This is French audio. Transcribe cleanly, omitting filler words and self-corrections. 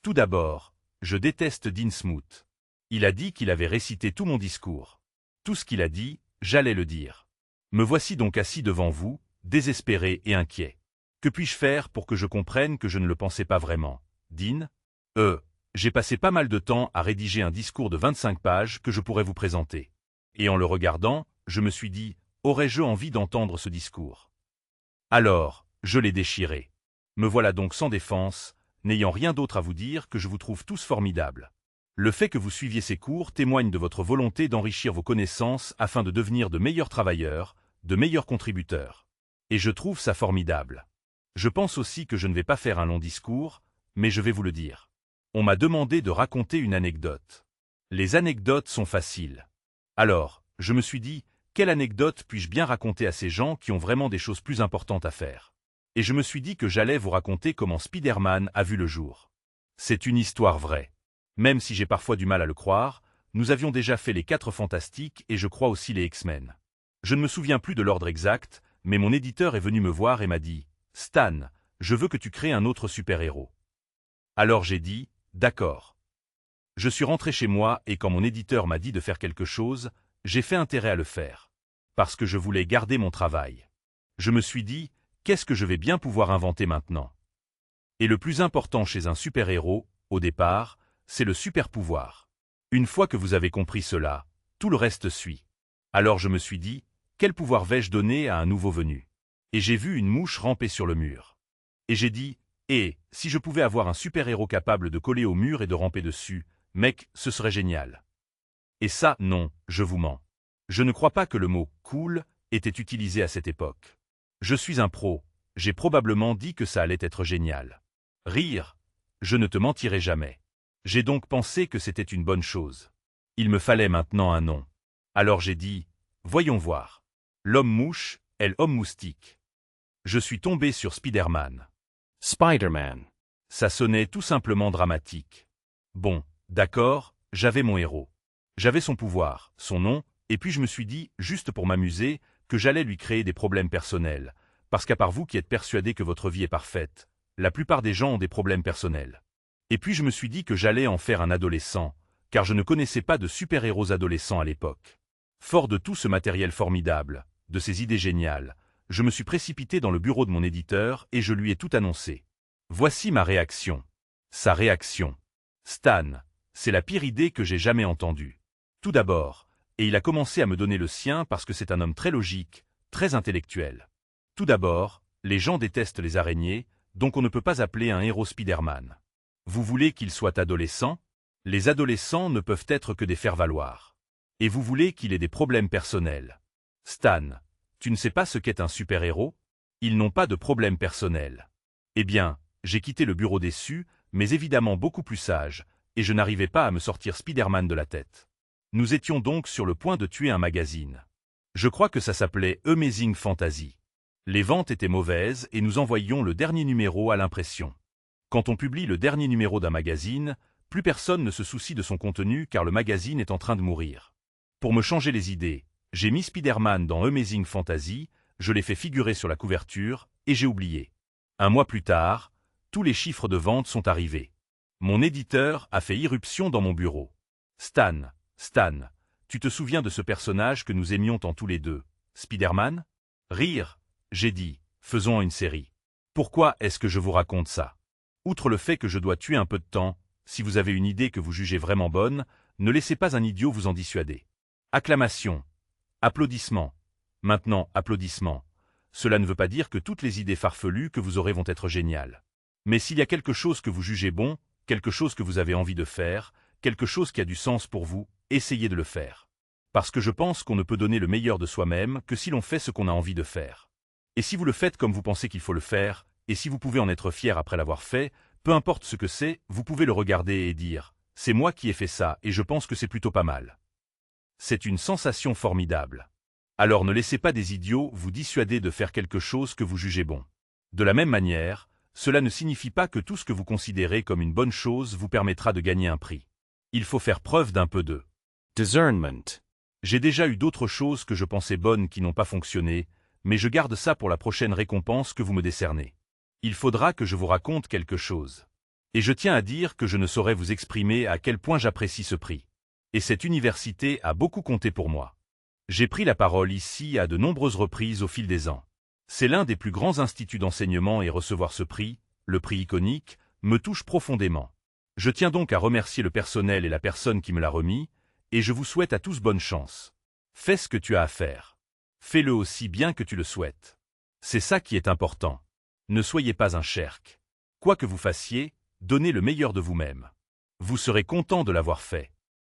Tout d'abord, je déteste Dean Smoot. Il a dit qu'il avait récité tout mon discours. Tout ce qu'il a dit, j'allais le dire. Me voici donc assis devant vous, désespéré et inquiet. Que puis-je faire pour que je comprenne que je ne le pensais pas vraiment, Dean? J'ai passé pas mal de temps à rédiger un discours de 25 pages que je pourrais vous présenter. Et en le regardant, je me suis dit, aurais-je envie d'entendre ce discours? Alors, je l'ai déchiré. Me voilà donc sans défense, n'ayant rien d'autre à vous dire que je vous trouve tous formidables. Le fait que vous suiviez ces cours témoigne de votre volonté d'enrichir vos connaissances afin de devenir de meilleurs travailleurs, de meilleurs contributeurs. Et je trouve ça formidable. Je pense aussi que je ne vais pas faire un long discours, mais je vais vous le dire. On m'a demandé de raconter une anecdote. Les anecdotes sont faciles. Alors, je me suis dit, quelle anecdote puis-je bien raconter à ces gens qui ont vraiment des choses plus importantes à faire? Et je me suis dit que j'allais vous raconter comment Spider-Man a vu le jour. C'est une histoire vraie. Même si j'ai parfois du mal à le croire, nous avions déjà fait les 4 Fantastiques et je crois aussi les X-Men. Je ne me souviens plus de l'ordre exact, mais mon éditeur est venu me voir et m'a dit « Stan, je veux que tu crées un autre super-héros. » Alors j'ai dit « D'accord. » Je suis rentré chez moi et quand mon éditeur m'a dit de faire quelque chose, j'ai fait intérêt à le faire. Parce que je voulais garder mon travail. Je me suis dit « Qu'est-ce que je vais bien pouvoir inventer maintenant ?» Et le plus important chez un super-héros, au départ, c'est le super-pouvoir. Une fois que vous avez compris cela, tout le reste suit. Alors je me suis dit, quel pouvoir vais-je donner à un nouveau venu? Et j'ai vu une mouche ramper sur le mur. Et j'ai dit, si je pouvais avoir un super-héros capable de coller au mur et de ramper dessus, mec, ce serait génial. Et ça, non, je vous mens. Je ne crois pas que le mot « cool » était utilisé à cette époque. Je suis un pro, j'ai probablement dit que ça allait être génial. Rire, je ne te mentirai jamais. J'ai donc pensé que c'était une bonne chose. Il me fallait maintenant un nom. Alors j'ai dit, voyons voir. L'homme-mouche, est l'homme-moustique. Je suis tombé sur Spider-Man. Spider-Man. Ça sonnait tout simplement dramatique. Bon, d'accord, j'avais mon héros. J'avais son pouvoir, son nom, et puis je me suis dit, juste pour m'amuser, que j'allais lui créer des problèmes personnels, parce qu'à part vous qui êtes persuadés que votre vie est parfaite, la plupart des gens ont des problèmes personnels. Et puis je me suis dit que j'allais en faire un adolescent, car je ne connaissais pas de super-héros adolescents à l'époque. Fort de tout ce matériel formidable, de ces idées géniales, je me suis précipité dans le bureau de mon éditeur et je lui ai tout annoncé. Voici ma réaction. Sa réaction. Stan, c'est la pire idée que j'ai jamais entendue. Tout d'abord, et il a commencé à me donner le sien parce que c'est un homme très logique, très intellectuel. Tout d'abord, les gens détestent les araignées, donc on ne peut pas appeler un héros Spider-Man. Vous voulez qu'il soit adolescent? Les adolescents ne peuvent être que des faire-valoir. Et vous voulez qu'il ait des problèmes personnels. Stan, tu ne sais pas ce qu'est un super-héros? Ils n'ont pas de problèmes personnels. Eh bien, j'ai quitté le bureau déçu, mais évidemment beaucoup plus sage, et je n'arrivais pas à me sortir Spider-Man de la tête. Nous étions donc sur le point de tuer un magazine. Je crois que ça s'appelait Amazing Fantasy. Les ventes étaient mauvaises et nous envoyions le dernier numéro à l'impression. Quand on publie le dernier numéro d'un magazine, plus personne ne se soucie de son contenu car le magazine est en train de mourir. Pour me changer les idées, j'ai mis Spider-Man dans Amazing Fantasy, je l'ai fait figurer sur la couverture, et j'ai oublié. Un mois plus tard, tous les chiffres de vente sont arrivés. Mon éditeur a fait irruption dans mon bureau. Stan, tu te souviens de ce personnage que nous aimions tant tous les deux, Spider-Man? Rire, j'ai dit, faisons une série. Pourquoi est-ce que je vous raconte ça? Outre le fait que je dois tuer un peu de temps, si vous avez une idée que vous jugez vraiment bonne, ne laissez pas un idiot vous en dissuader. Acclamation. Applaudissements. Maintenant, applaudissements. Cela ne veut pas dire que toutes les idées farfelues que vous aurez vont être géniales. Mais s'il y a quelque chose que vous jugez bon, quelque chose que vous avez envie de faire, quelque chose qui a du sens pour vous, essayez de le faire. Parce que je pense qu'on ne peut donner le meilleur de soi-même que si l'on fait ce qu'on a envie de faire. Et si vous le faites comme vous pensez qu'il faut le faire, et si vous pouvez en être fier après l'avoir fait, peu importe ce que c'est, vous pouvez le regarder et dire « C'est moi qui ai fait ça et je pense que c'est plutôt pas mal ». C'est une sensation formidable. Alors ne laissez pas des idiots vous dissuader de faire quelque chose que vous jugez bon. De la même manière, cela ne signifie pas que tout ce que vous considérez comme une bonne chose vous permettra de gagner un prix. Il faut faire preuve d'un peu de discernment. J'ai déjà eu d'autres choses que je pensais bonnes qui n'ont pas fonctionné, mais je garde ça pour la prochaine récompense que vous me décernez. Il faudra que je vous raconte quelque chose. Et je tiens à dire que je ne saurais vous exprimer à quel point j'apprécie ce prix. Et cette université a beaucoup compté pour moi. J'ai pris la parole ici à de nombreuses reprises au fil des ans. C'est l'un des plus grands instituts d'enseignement et recevoir ce prix, le prix iconique, me touche profondément. Je tiens donc à remercier le personnel et la personne qui me l'a remis, et je vous souhaite à tous bonne chance. Fais ce que tu as à faire. Fais-le aussi bien que tu le souhaites. C'est ça qui est important. Ne soyez pas un shirk. Quoi que vous fassiez, donnez le meilleur de vous-même. Vous serez content de l'avoir fait.